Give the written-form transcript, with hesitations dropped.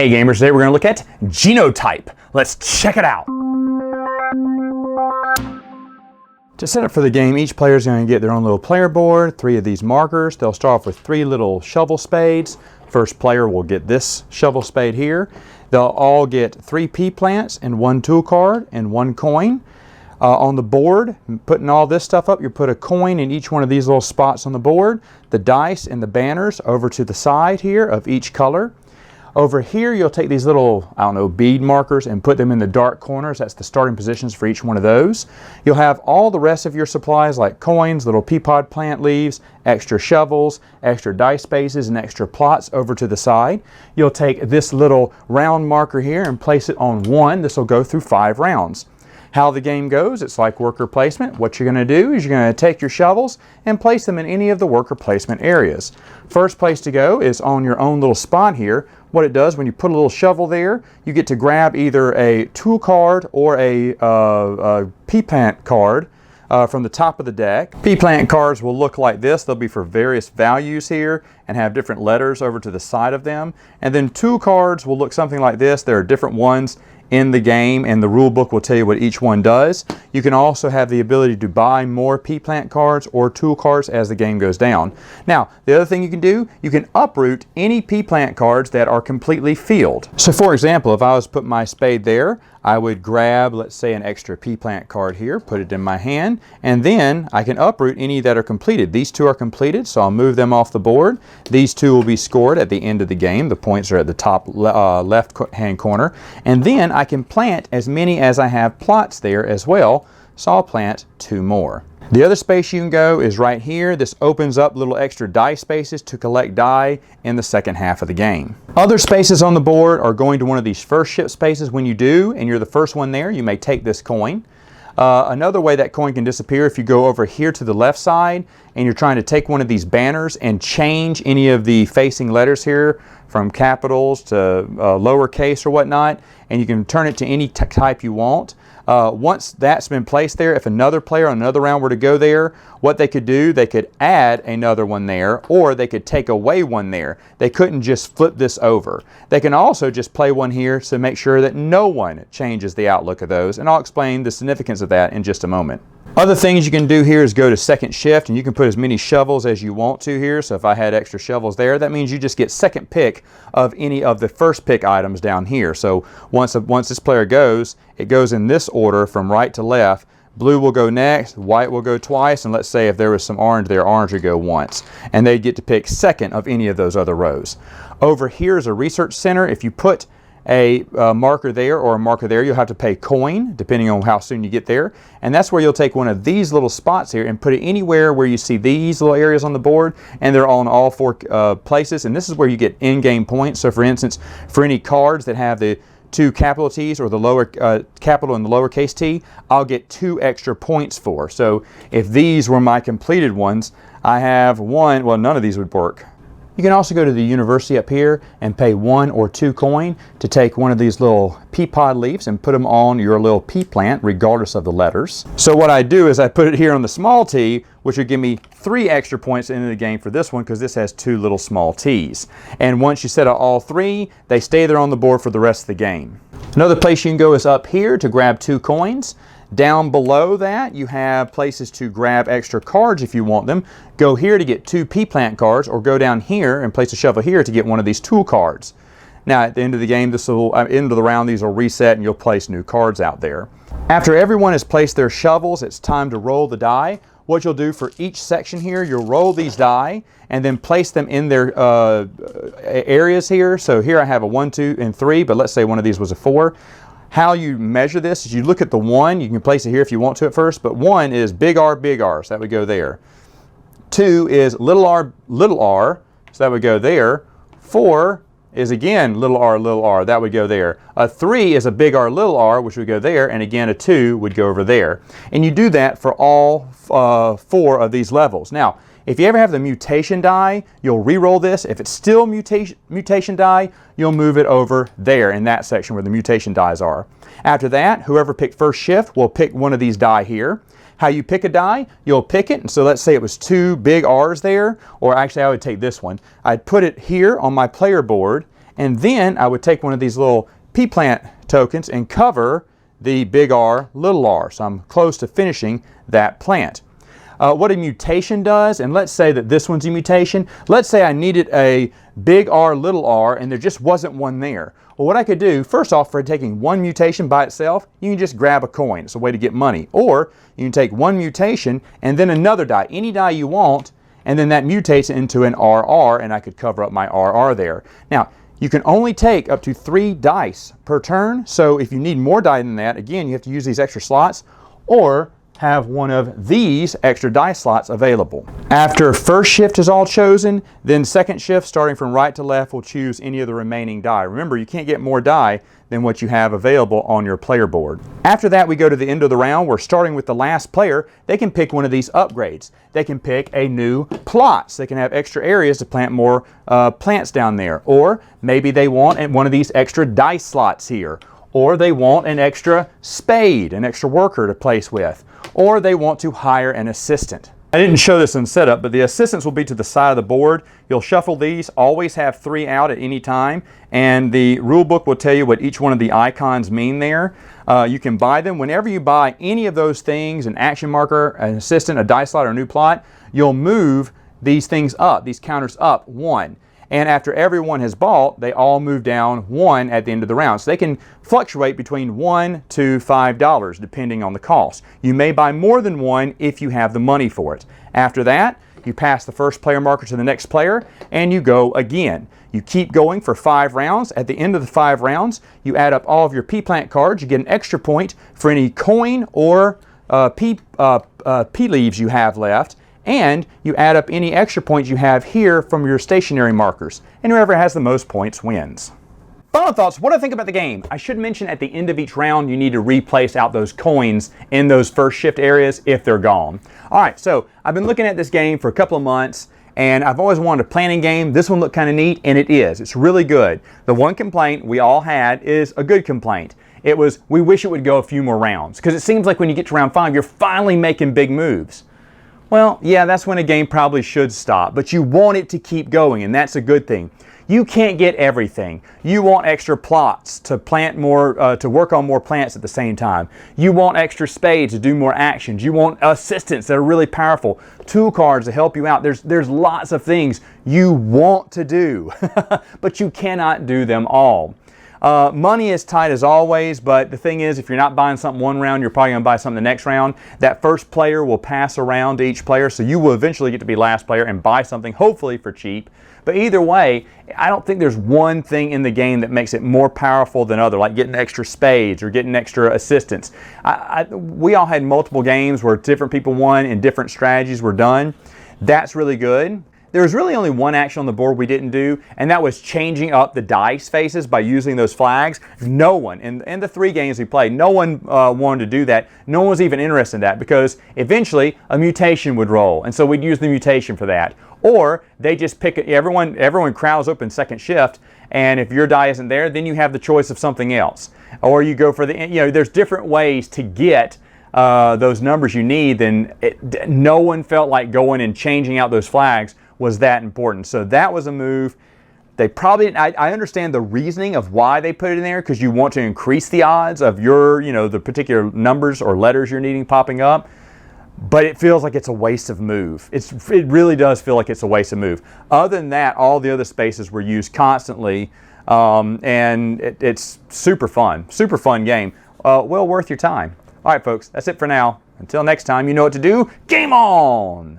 Hey gamers, today we're going to look at Genotype. Let's check it out. To set up for the game, each player is going to get their own little player board, 3 of these markers. They'll start off with 3 little shovel spades. First player will get this shovel spade here. They'll all get 3 pea plants and 1 tool card and 1 coin. On the board, putting all this stuff up, you put a coin in each one of these little spots on the board. The dice and the banners over to the side here of each color. Over here, you'll take these little, bead markers and put them in the dark corners. That's the starting positions for each one of those. You'll have all the rest of your supplies like coins, little pea pod plant leaves, extra shovels, extra dice spaces, and extra plots over to the side. You'll take this little round marker here and place it on 1. This will go through 5 rounds. How the game goes, it's like worker placement. What you're going to do is you're going to take your shovels and place them in any of the worker placement areas. First place to go is on your own little spot here. What it does, when you put a little shovel there, you get to grab either a tool card or a pea plant card from the top of the deck. Pea plant cards will look like this. They'll be for various values here and have different letters over to the side of them. And then tool cards will look something like this. There are different ones in the game, and the rule book will tell you what each one does. You can also have the ability to buy more pea plant cards or tool cards as the game goes down. Now, the other thing you can do, you can uproot any pea plant cards that are completely filled. So for example, if I was to put my spade there, I would grab, let's say, an extra pea plant card here, put it in my hand, and then I can uproot any that are completed. These 2 are completed, so I'll move them off the board. These 2 will be scored at the end of the game. The points are at the top left hand corner. And then I can plant as many as I have plots there as well, so I'll plant 2 more. The other space you can go is right here. This opens up little extra die spaces to collect die in the second half of the game. Other spaces on the board are going to one of these first ship spaces. When you do, and you're the first one there, you may take this coin. Another way that coin can disappear, if you go over here to the left side and you're trying to take one of these banners and change any of the facing letters here from capitals to lowercase or whatnot, and you can turn it to any type you want. Once that's been placed there, if another player on another round were to go there, what they could do, they could add another one there, or they could take away one there. They couldn't just flip this over. They can also just play one here to make sure that no one changes the outlook of those, and I'll explain the significance of that in just a moment. Other things you can do here is go to second shift, and you can put as many shovels as you want to here. So if I had extra shovels there, that means you just get second pick of any of the first pick items down here. So once this player goes, it goes in this order from right to left. Blue will go next, white will go twice, and let's say if there was some orange there, orange would go once. And they get to pick second of any of those other rows. Over here is a research center. If you put a marker there or a marker there, you'll have to pay coin depending on how soon you get there, and that's where you'll take one of these little spots here and put it anywhere where you see these little areas on the board, and they're on all 4 places, and this is where you get in-game points. So for instance, for any cards that have the 2 capital T's or the lower capital and the lowercase t, I'll get 2 extra points for. So if these were my completed ones, I have 1, well, none of these would work. You can also go to the university up here and pay 1 or 2 coin to take one of these little pea pod leaves and put them on your little pea plant regardless of the letters. So what I do is I put it here on the small t, which would give me 3 extra points into the game for this one because this has 2 little small t's. And once you set out all 3, they stay there on the board for the rest of the game. Another place you can go is up here to grab 2 coins. Down below that, you have places to grab extra cards if you want them. Go here to get 2 pea plant cards, or go down here and place a shovel here to get one of these tool cards. Now at the end of the game, end of the round, these will reset and you'll place new cards out there. After everyone has placed their shovels, it's time to roll the die. What you'll do for each section here, you'll roll these die and then place them in their areas here. So here I have a 1, 2, and 3, but let's say one of these was a 4. How you measure this is you look at the 1, you can place it here if you want to at first, but 1 is big R, so that would go there. 2 is little r, so that would go there. 4 is again little r, that would go there. A 3 is a big R, which would go there, and again a 2 would go over there. And you do that for all 4 of these levels. Now, if you ever have the mutation die, you'll re-roll this. If it's still mutation die, you'll move it over there in that section where the mutation dies are. After that, whoever picked first shift will pick one of these die here. How you pick a die, you'll pick it, and so let's say it was 2 big R's there, or actually I would take this one. I'd put it here on my player board, and then I would take one of these little P-plant tokens and cover the big R, little r. So I'm close to finishing that plant. What a mutation does, and let's say that this one's a mutation. Let's say I needed a big R, little r, and there just wasn't one there. Well, what I could do, first off, for taking one mutation by itself, you can just grab a coin. It's a way to get money. Or you can take one mutation and then another die, any die you want, and then that mutates into an RR, and I could cover up my RR there. Now, you can only take up to 3 dice per turn, so if you need more die than that, again, you have to use these extra slots, or have one of these extra die slots available. After first shift is all chosen, then second shift, starting from right to left, will choose any of the remaining die. Remember, you can't get more die than what you have available on your player board. After that, we go to the end of the round, where starting with the last player, they can pick one of these upgrades. They can pick a new plot, so they can have extra areas to plant more plants down there. Or maybe they want one of these extra dice slots here. Or they want an extra spade, an extra worker to place with. Or they want to hire an assistant. I didn't show this in setup, but the assistants will be to the side of the board. You'll shuffle these, always have 3 out at any time, and the rule book will tell you what each one of the icons mean there. You can buy them. Whenever you buy any of those things, an action marker, an assistant, a dice slot, or a new plot, you'll move these things up, these counters up 1. And after everyone has bought, they all move down 1 at the end of the round. So they can fluctuate between $1 to $5 depending on the cost. You may buy more than 1 if you have the money for it. After that, you pass the first player marker to the next player and you go again. You keep going for 5 rounds. At the end of the 5 rounds, you add up all of your P-plant cards. You get an extra point for any coin or P leaves you have left. And you add up any extra points you have here from your stationary markers. And whoever has the most points wins. Final thoughts, what do I think about the game? I should mention at the end of each round you need to replace out those coins in those first shift areas if they're gone. Alright, so I've been looking at this game for a couple of months and I've always wanted a planning game. This one looked kind of neat, and it is. It's really good. The one complaint we all had is a good complaint. It was, we wish it would go a few more rounds, because it seems like when you get to round 5 you're finally making big moves. Well, yeah, that's when a game probably should stop, but you want it to keep going, and that's a good thing. You can't get everything. You want extra plots to plant more, to work on more plants at the same time. You want extra spades to do more actions. You want assistants that are really powerful, tool cards to help you out. There's lots of things you want to do, but you cannot do them all. Money is tight as always, but the thing is, if you're not buying something one round, you're probably going to buy something the next round. That first player will pass around to each player, so you will eventually get to be last player and buy something, hopefully for cheap. But either way, I don't think there's one thing in the game that makes it more powerful than other, like getting extra spades or getting extra assistants. We all had multiple games where different people won and different strategies were done. That's really good. There was really only one action on the board we didn't do, and that was changing up the dice faces by using those flags. No one, in the 3 games we played, no one wanted to do that. No one was even interested in that, because eventually a mutation would roll, and so we'd use the mutation for that. Or they just pick, everyone crowds up in second shift, and if your die isn't there, then you have the choice of something else. Or you go for the, there's different ways to get those numbers you need. Then no one felt like going and changing out those flags was that important. So that was a move. They probably, I understand the reasoning of why they put it in there, because you want to increase the odds of your, the particular numbers or letters you're needing popping up. But it feels like it's a waste of move. It really does feel like it's a waste of move. Other than that, all the other spaces were used constantly, and it's super fun game. Well worth your time. All right, folks, that's it for now. Until next time, you know what to do. Game on!